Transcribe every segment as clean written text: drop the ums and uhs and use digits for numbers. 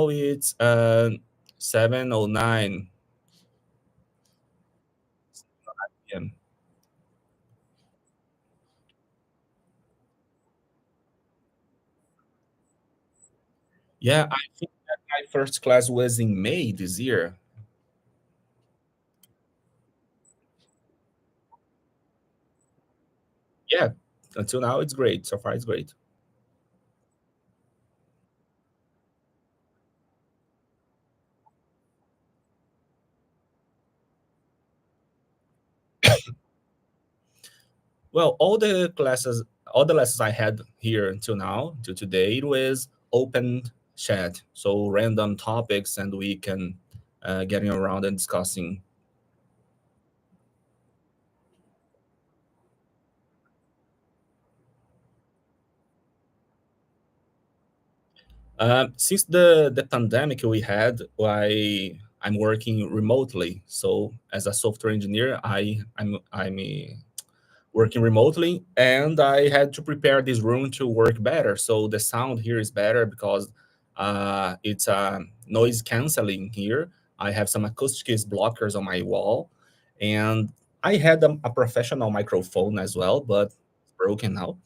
Oh, it's 7:09 p.m. Yeah, I think that my first class was in May this year. Yeah, until now it's great. So far it's great. Well, all the lessons I had here until now, to today, it was open chat, so random topics, and we can getting around and discussing. Since the pandemic we had, I'm working remotely. So as a software engineer, I'm working remotely, and I had to prepare this room to work better. So the sound here is better because it's noise canceling here. I have some acoustics blockers on my wall, and I had a professional microphone as well, but it's broken now.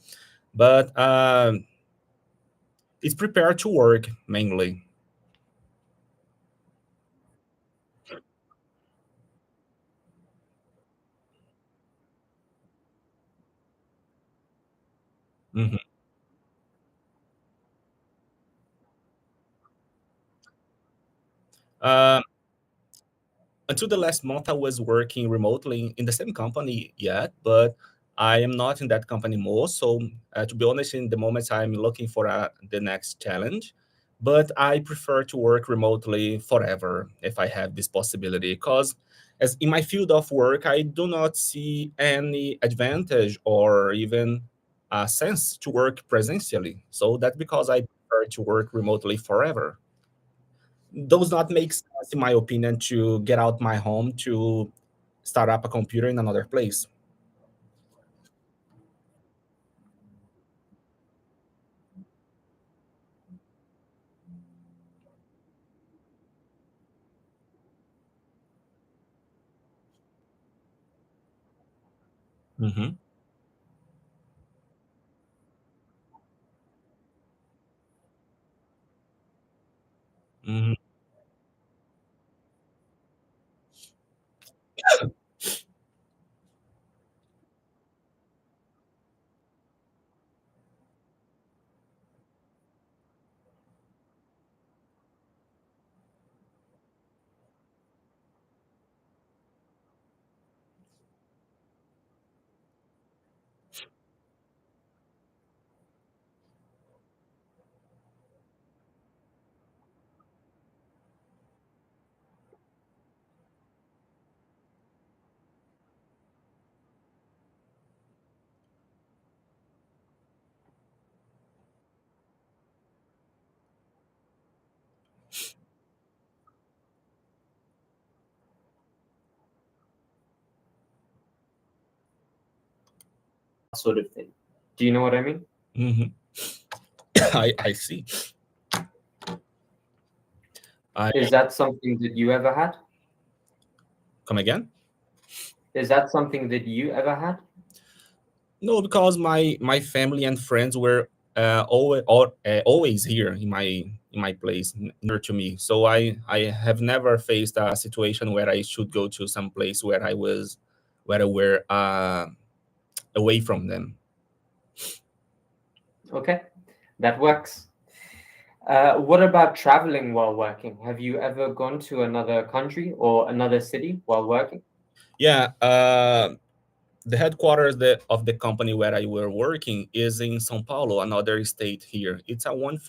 But it's prepared to work mainly. Mhm. Uh, until the last month, I was working remotely in the same company yet, but I am not in that company more. So, to be honest, in the moment, I'm looking for the next challenge. But I prefer to work remotely forever if I have this possibility, because as in my field of work, I do not see any advantage or even a sense to work presentially. So that's because I prefer to work remotely forever. Does not make sense, in my opinion, to get out my home to start up a computer in another place. Hmm. Hmm. sort of thing. Do you know what I mean? Hmm. I see. I Is that something that you ever had? come again. Is that something that you ever had? No, because my family and friends were always here in my place near to me. So I have never faced a situation where I should go to some place where I were away from them. Okay, that works. What about traveling while working? Have you ever gone to another country or another city while working? Yeah, the headquarters of the company where I were working is in São Paulo, another state here. It's a 1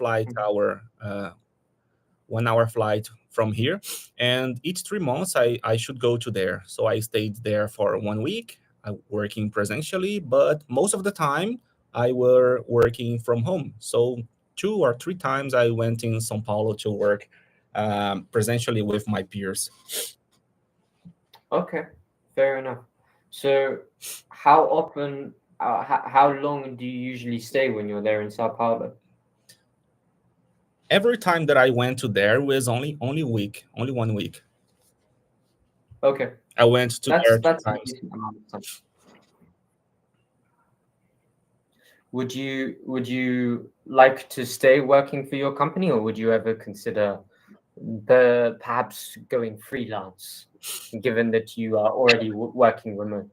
hour flight from here, and each 3 months I should go to there. So I stayed there for 1 week, working presentially, but most of the time I were working from home. So 2 or 3 times I went in São Paulo to work presentially with my peers. Okay, fair enough. So, how often, how long do you usually stay when you're there in Sao Paulo? Every time that I went to there was only week, only 1 week. Okay, I went to there two that's a times. decent amount of time. Would you like to stay working for your company, or would you ever consider the perhaps going freelance, given that you are already working remote?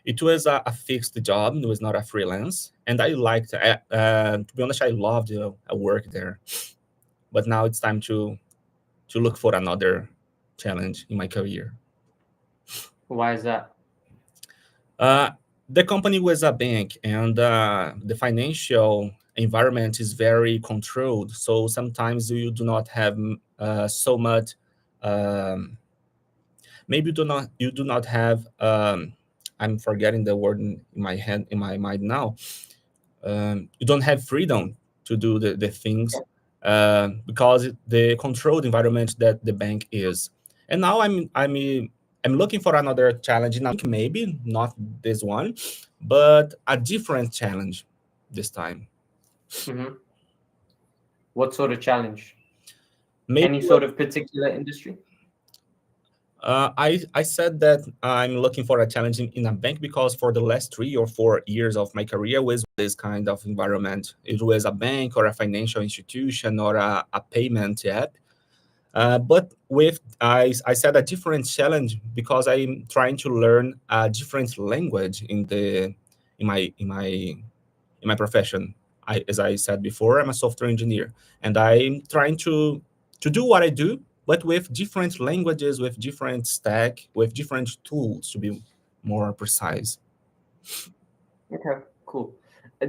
It was a fixed job. It was not a freelance, and I liked. To be honest, I loved work there. But now it's time to look for another challenge in my career. Why is that? Uh, the company was a bank, and the financial environment is very controlled. So sometimes you do not have so much. Um, Maybe you do not have. I'm forgetting the word in my head in my mind now. You don't have freedom to do the things because the controlled environment that the bank is. And now I'm looking for another challenge. Now, maybe not this one, but a different challenge this time. Hmm. What sort of challenge? Maybe Any sort of particular industry? I said that I'm looking for a challenge in a bank because for the last 3 or 4 years of my career was this kind of environment. It was a bank or a financial institution or a payment app. But with I said a different challenge because I'm trying to learn a different language in my in my in my profession. As I said before, I'm a software engineer, and I'm trying to do what I do, but with different languages, with different stack, with different tools to be more precise. Okay, cool. Uh,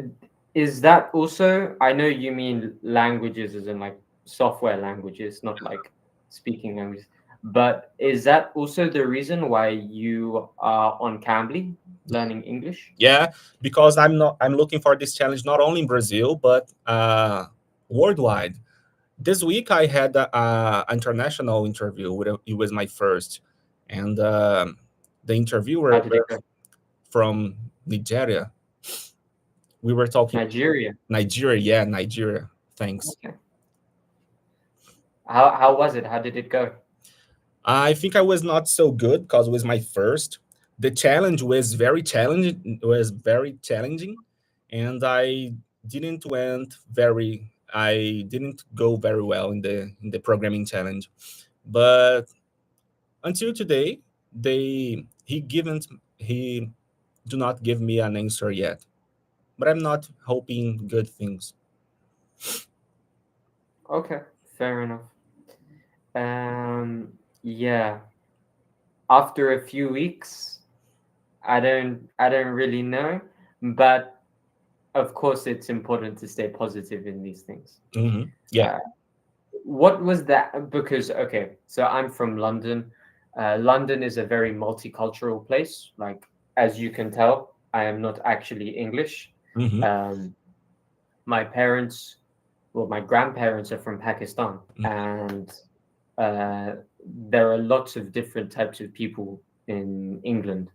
Is that also, I know you mean languages as in like software languages, not like speaking languages, but is that also the reason why you are on Cambly learning English? Yeah, because I'm looking for this challenge not only in Brazil but worldwide. This week I had a international interview. It was my first, and the How interviewer did it was go? from Nigeria. We were talking Nigeria. Nigeria, yeah, Nigeria. Thanks. Okay. How was it? How did it go? I think I was not so good because it was my first. The challenge was very challenging. Was very challenging, and I didn't go very well in the programming challenge. But until today, he do not give me an answer yet. But I'm not hoping good things. Okay, fair enough. Yeah. After a few weeks, I don't really know, but of course it's important to stay positive in these things. Yeah. Uh, what was that? Because okay, so I'm from London. London is a very multicultural place. Like as you can tell, I am not actually English. Hmm. Um, my parents, well, my grandparents are from Pakistan, and uh, there are lots of different types of people in England.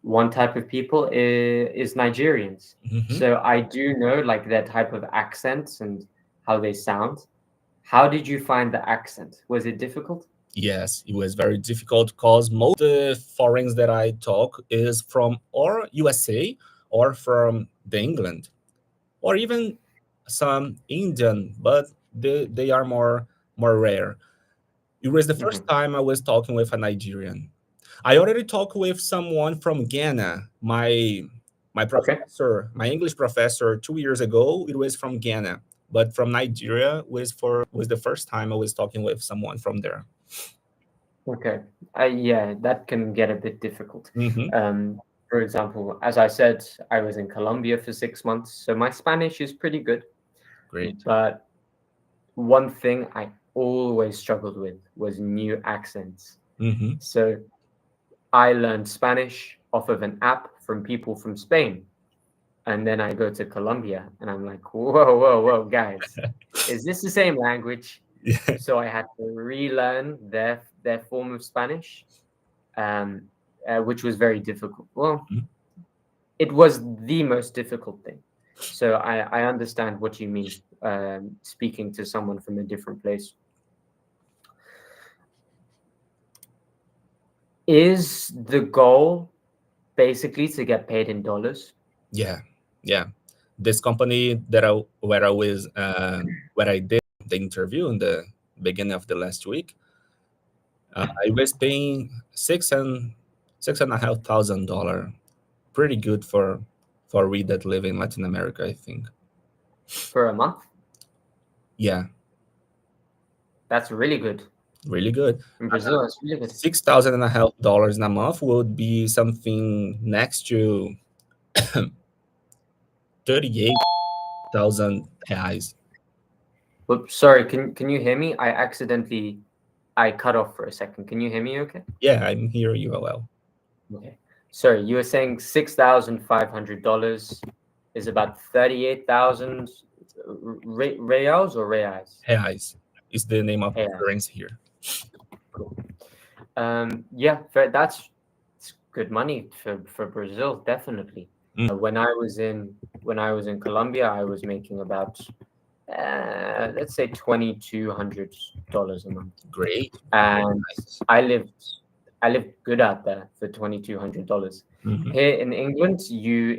One type of people is Nigerians. Hmm. So I do know like their type of accents and how they sound. How did you find the accent? Was it difficult? Yes, it was very difficult because most of the foreigners that I talk is from or USA or from the England or even some Indian, but they are more rare. It was the first Hmm. time I was talking with a Nigerian. I already talked with someone from Ghana. Okay. My English professor 2 years ago, it was from Ghana, but from Nigeria was the first time I was talking with someone from there. Okay. Yeah, that can get a bit difficult. Hmm. For example, as I said, I was in Colombia for 6 months, so my Spanish is pretty good. Great. But one thing I always struggled with was new accents. Hmm. So I learned Spanish off of an app from people from Spain. And then I go to Colombia and I'm like, whoa, whoa, whoa, guys, is this the same language? Yeah. So I had to relearn their form of Spanish, um, which was very difficult. Well, it was the most difficult thing. So I understand what you mean, speaking to someone from a different place. Is the goal basically to get paid in dollars? Yeah, yeah. This company that where I did the interview in the beginning of the last week, I was paying $6,500. Pretty good for we that live in Latin America, I think. For a month? Yeah, That's really good. really good. In Brazil, that's really good. $6,500 in a month would be something next to 38,000 reais. Whoops, sorry, can you hear me? I cut off for a second. Can you hear me okay? Yeah, I'm here, ULL. Okay. Sorry, you were saying $6,500 is about 38,000 reals or reais? Reais is the name of the Reais. currency here. Cool. Yeah, that's it's good money for Brazil, definitely. Mm, When I was in Colombia, I was making about let's say $2,200 a month, great. and Nice. I lived I lived good out there for $2,200. Mhm. Here in England, you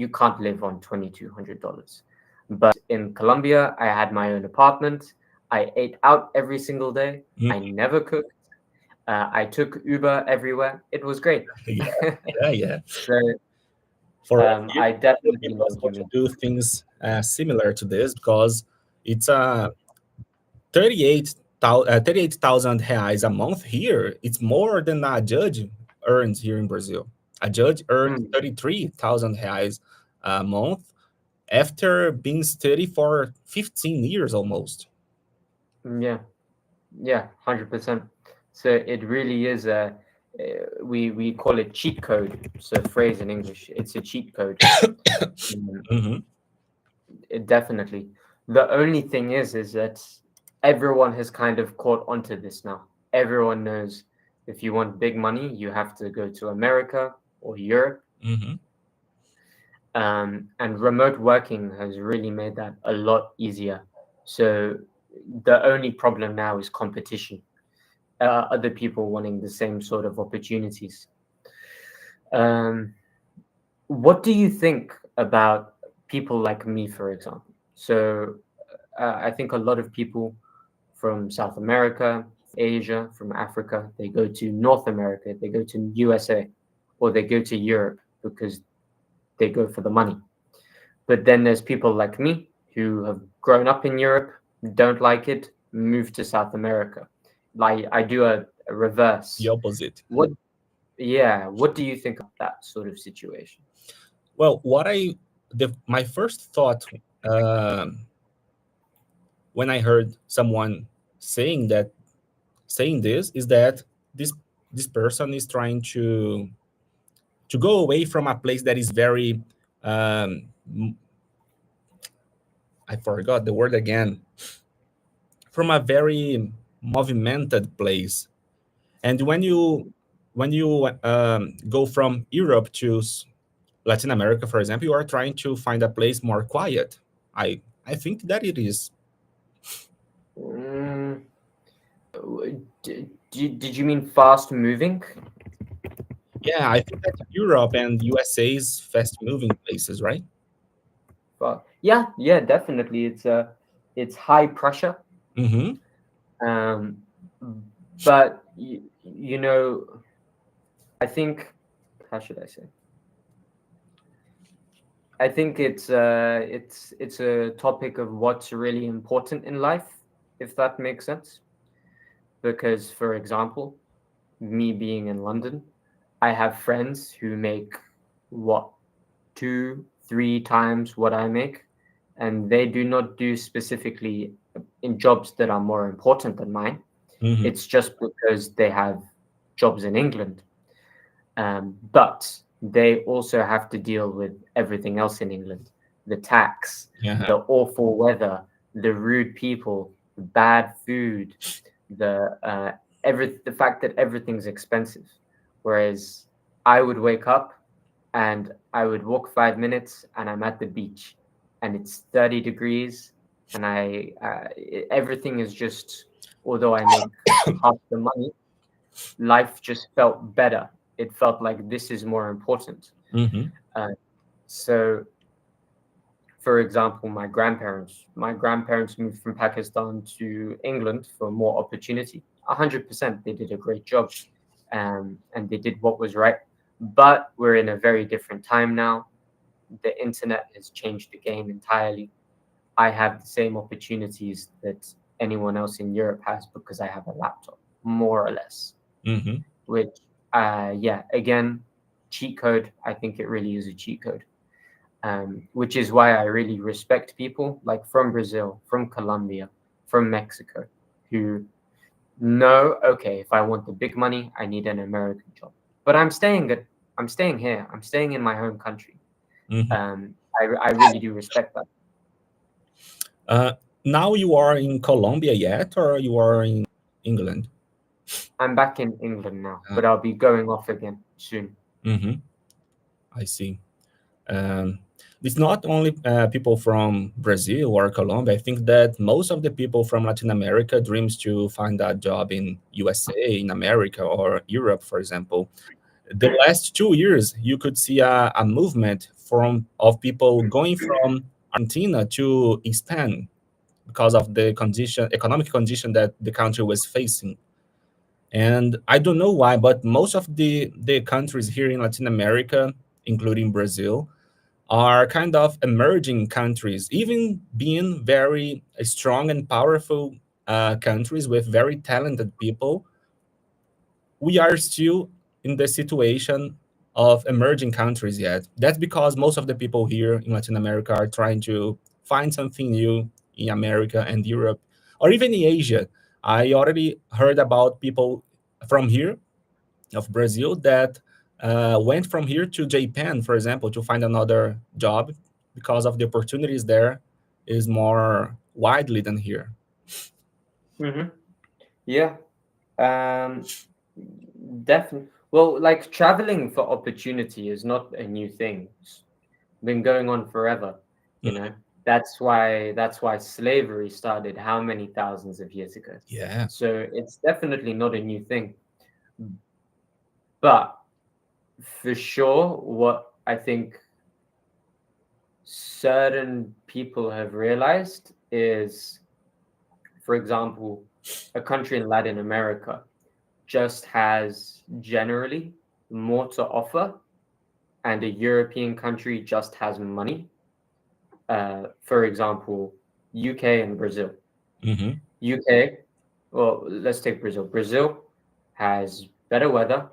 can't live on $2,200. But in Colombia, I had my own apartment. I ate out every single day. Mm, I never cooked. I took Uber everywhere. It was great. yeah, yeah, yeah. So For us here, I it'll be definitely know what possible you to mean. do things similar to this because it's 38,000 reais a month here. It's more than a judge earns here in Brazil. A judge earns Mm, 33,000 reais a month after being study for 15 years almost. yeah, yeah, 100%. So it really is we call it cheat code. So phrase in English, it's a cheat code. Mm, Hmm. definitely. The only thing is that everyone has kind of caught onto this now. Everyone knows if you want big money, you have to go to America or Europe. Hmm. And remote working has really made that a lot easier. So the only problem now is competition, other people wanting the same sort of opportunities. Um, what do you think about people like me, for example? So I think a lot of people from South America, Asia, from Africa, they go to North America, they go to USA, or they go to Europe because they go for the money. But then there's people like me who have grown up in Europe, don't like it, move to South America. Like I do a The reverse. opposite. What Yeah, what do you think of that sort of situation? Well, my first thought um, when I heard someone saying saying this is that this this person is trying to go away from a place that is very m- I forgot the word again, from a very movimented place. And when you go from Europe to Latin America, for example, you are trying to find a place more quiet. I think that it is. Mm, did you mean fast moving? Yeah, I think that Europe and USA is fast moving places, right? Yeah, yeah, definitely. It's high pressure. Mm-hmm. Um, but you know, I think how should I say? I think it's a topic of what's really important in life, if that makes sense. Because, for example, me being in London, I have friends who make what two, three times what I make, and they do not do specifically in jobs that are more important than mine. Mm-hmm. It's just because they have jobs in England. But they also have to deal with everything else in England: the tax, Yeah. the awful weather, the rude people, the bad food, the fact that everything's expensive. Whereas I would wake up, and I would walk 5 minutes and I'm at the beach and it's 30 degrees and everything is just, although I make half the money, life just felt better. It felt like this is more important. Mm-hmm. Uh, so, for example, my grandparents moved from Pakistan to England for more opportunity. 100%, they did a great job, and they did what was right. But we're in a very different time now. The internet has changed the game entirely. I have the same opportunities that anyone else in Europe has because I have a laptop, more or less. Mm-hmm. Which, yeah, again, cheat code. I think it really is a cheat code. Which is why I really respect people like from Brazil, from Colombia, from Mexico, who know, okay, if I want the big money, I need an American job. But I'm staying here. I'm staying in my home country. Mm-hmm. I really do respect that. Uh, Now you are in Colombia yet, or you are in England? I'm back in England now, Uh, but I'll be going off again soon. mm-hmm. I see. Um, it's not only people from Brazil or Colombia. I think that most of the people from Latin America dreams to find a job in USA, in America, or Europe, for example. The last 2 years, you could see a movement from of people going from Argentina to Spain because of the economic condition that the country was facing. And I don't know why, but most of the countries here in Latin America, including Brazil, are kind of emerging countries, even being very strong and powerful countries with very talented people. We are still in the situation of emerging countries yet. That's because most of the people here in Latin America are trying to find something new in America and Europe, or even in Asia. I already heard about people from here, of Brazil, that went from here to Japan, for example, to find another job because of the opportunities there is more widely than here. Hmm. Yeah, um, definitely. Well, like traveling for opportunity is not a new thing. It's been going on forever, you Mm, know. That's why slavery started how many thousands of years ago. yeah. So it's definitely not a new thing. But for sure, what I think certain people have realized is, for example, a country in Latin America just has generally more to offer, and a European country just has money. For example, UK and Brazil. Hmm. UK, well, let's take Brazil. Brazil has better weather,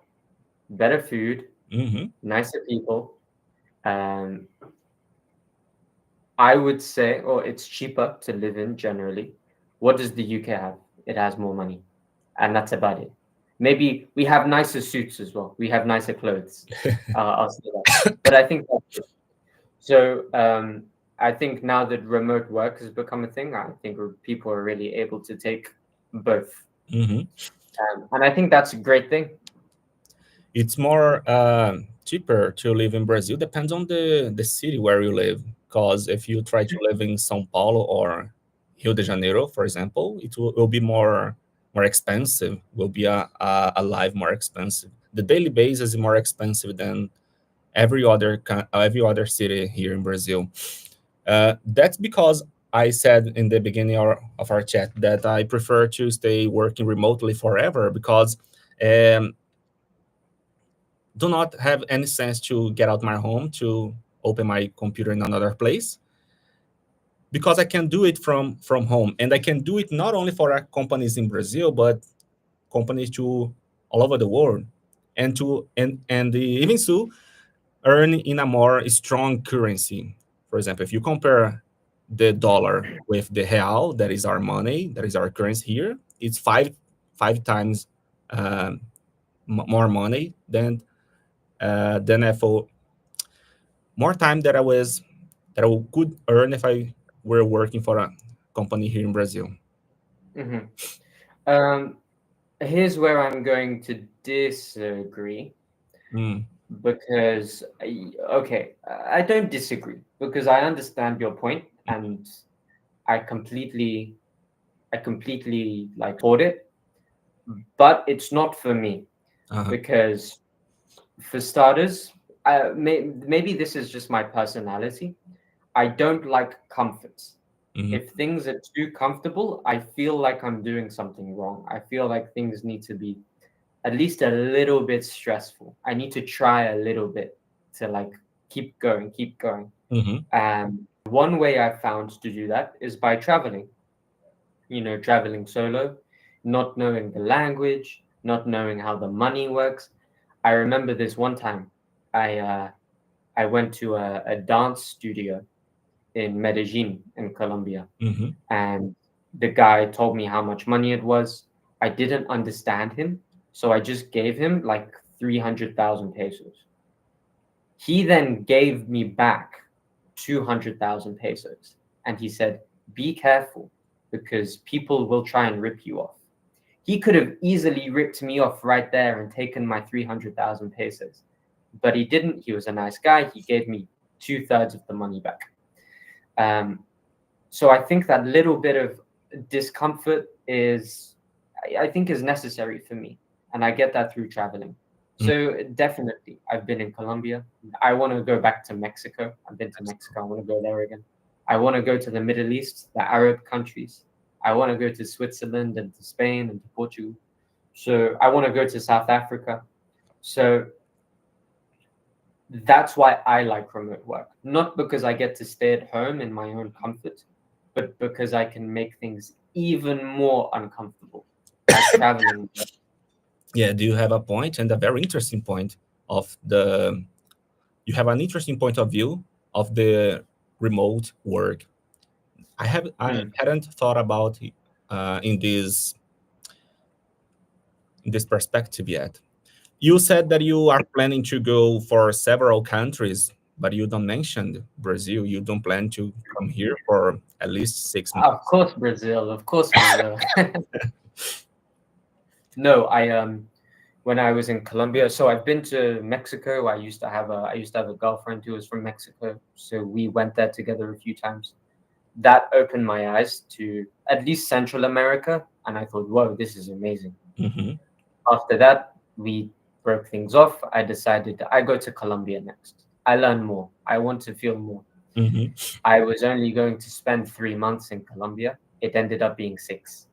better food, Hmm. nicer people. Um, I would say, or it's cheaper to live in generally. What does the UK have? It has more money, and that's about it. Maybe we have nicer suits as well. We have nicer clothes. I'll say that. But I think that's it. So I think now that remote work has become a thing, I think people are really able to take both, Hmm. and I think that's a great thing. It's more cheaper to live in Brazil. Depends on the city where you live. Because if you try to live in São Paulo or Rio de Janeiro, for example, will be more expensive. Will be a life more expensive. The daily basis is more expensive than every other city here in Brazil. That's because I said in the beginning of our chat that I prefer to stay working remotely forever because um, do not have any sense to get out my home to open my computer in another place because I can do it from home, and I can do it not only for our companies in Brazil but companies to all over the world, and even so earn in a more strong currency. For example, if you compare the dollar with the real, that is our money, that is our currency here, it's five times um, more money than if more time that I could earn if I were working for a company here in Brazil. Hmm. Um, Here's where I'm going to disagree. Mm. because okay, I don't disagree because I understand your point and I completely like support it, but it's not for me Uh-huh. because for starters, maybe this is just my personality. I don't like comforts. Hmm. If things are too comfortable, I feel like I'm doing something wrong. I feel like things need to be at least a little bit stressful. I need to try a little bit to like keep going, keep going. Hmm. One way I found to do that is by traveling, traveling solo, not knowing the language, not knowing how the money works. I remember this one time I I went to a dance studio in Medellin in Colombia, Hmm. and the guy told me how much money it was. I didn't understand him, so I just gave him like 300,000 pesos. He then gave me back 200,000 pesos, and he said, "Be careful because people will try and rip you off." He could have easily ripped me off right there and taken my 300,000 pesos, but he didn't. He was a nice guy. He gave me two-thirds of the money back. Um, so I think that little bit of discomfort I think, is necessary for me, and I get that through traveling. So definitely, I've been in Colombia. I want to go back to Mexico. I've been to Mexico. I want to go there again. I want to go to the Middle East, the Arab countries. I want to go to Switzerland and to Spain and to Portugal. So I want to go to South Africa. So that's why I like remote work. Not because I get to stay at home in my own comfort, but because I can make things even more uncomfortable by traveling. Yeah, do you have a point and a very interesting point of the you have an interesting point of view of the remote work. I Mm. hadn't thought about in this perspective yet. You said that you are planning to go for several countries, but you don't mention Brazil. You don't plan to come here for at least 6 months. Of course, Brazil. Of course, Brazil. No, when I was in Colombia, so I've been to Mexico. I used to have a girlfriend who was from Mexico, so we went there together a few times. That opened my eyes to at least Central America, and I thought, whoa, this is amazing. Hmm. After that, we broke things off. I decided I go to Colombia next. I learn more. I want to feel more. Hmm. I was only going to spend 3 months in Colombia. It ended up being 6.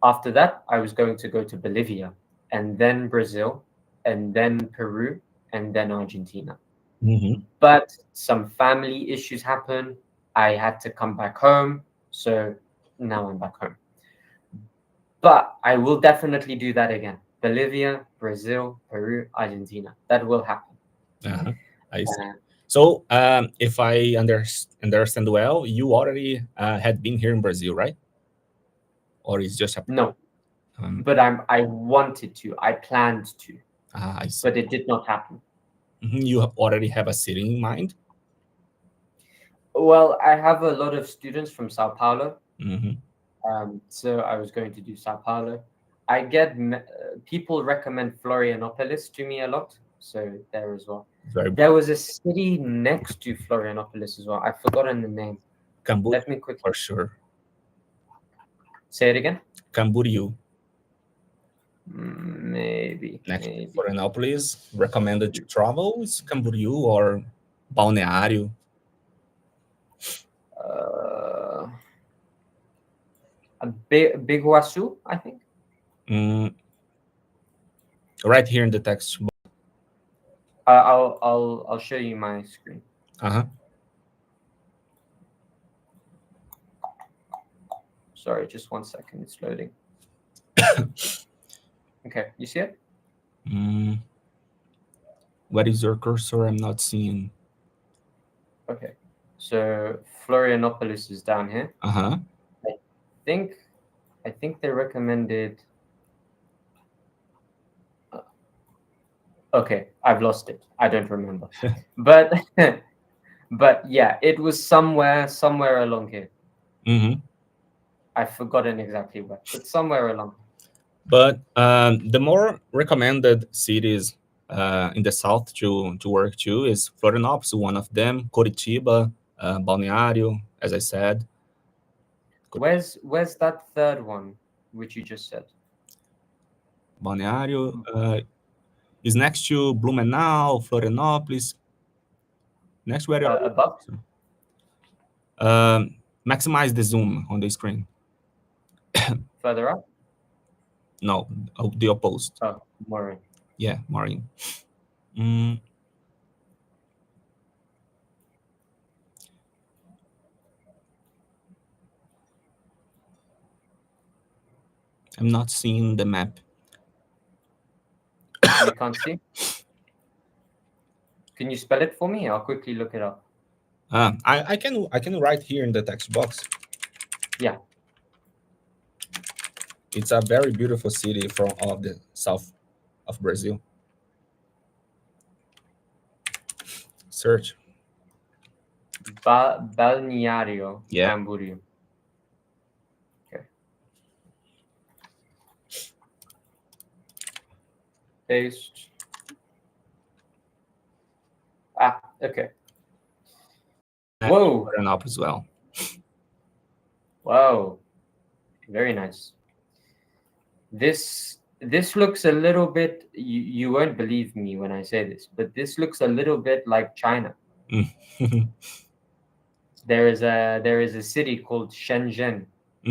After that, I was going to go to Bolivia, and then Brazil, and then Peru, and then Argentina. Hmm. But some family issues happened. I had to come back home. So now I'm back home. But I will definitely do that again. Bolivia, Brazil, Peru, Argentina. That will happen. Uh-huh. I see. Uh, So, if I understand well, you already had been here in Brazil, right? Or is just a no, um, but I wanted to. I planned to, I see. but it did not happen. You already have a city in mind. Well, I have a lot of students from Sao Paulo. Hmm. So I was going to do Sao Paulo. I get people recommend Florianopolis to me a lot, so there as well. Very There was a city next to Florianopolis as well. I've forgotten the name. Camboriú Let me quickly for sure. say it again. Camboriú. Maybe, Next to maybe. Florianópolis, recommended to travel is Camboriú or Balneário. Uh, a Big Wasu, I think. Mm, right here in the text. I'll show you my screen. Uh-huh. Sorry, just 1 second. It's loading. Okay, you see it? Mm, what is your cursor? I'm not seeing. Okay. So Florianopolis is down here. Uh-huh. I think I think they recommended. Okay, I've lost it. I don't remember. But but yeah, it was somewhere along here. Hmm. I've forgotten exactly where, but somewhere along. But the more recommended cities in the south to work too is Florianópolis, one of them, Curitiba, Balneário, as I said. Where's that third one, which you just said? Balneário is next to Blumenau, Florianópolis, next where you Above, maximize the zoom on the screen. further up. No, the opposed. Oh, Morin. Yeah, Maureen. Mm, I'm not seeing the map. You can't see. Can you spell it for me? I'll quickly look it up. I can write here in the text box. Yeah. It's a very beautiful city from of the south of Brazil. Search. Balneario Yeah. Camboriú. Okay. Paste. Okay. Whoa. Florianópolis as well. Wow. Very nice. This looks a little bit, you won't believe me when I say this, but this looks a little bit like China. There is a city called Shenzhen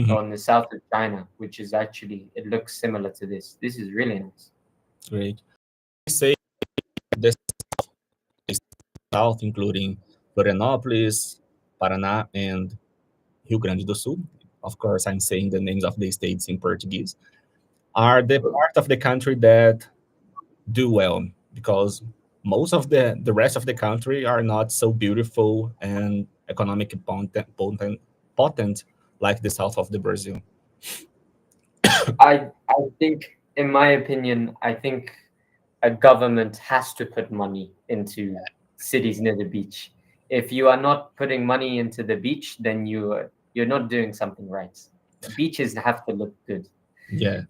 on the south of China, which is actually, it looks similar to this. This is really nice. Great. I say the south, including Florianópolis, Paraná, and Rio Grande do Sul. Of course, I'm saying the names of the states in Portuguese. Are the part of the country that do well, because most of the rest of the country are not so beautiful and economic potent like the south of the Brazil. I think, in my opinion, I think a government has to put money into cities near the beach. If you are not putting money into the beach, then you're not doing something right. The beaches have to look good. Yeah.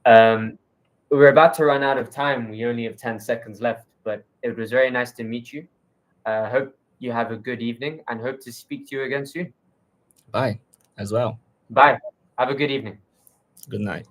We're about to run out of time. We only have 10 seconds left, but it was very nice to meet you. Hope you have a good evening and hope to speak to you again soon. Bye as well. Bye. Have a good evening. Good night.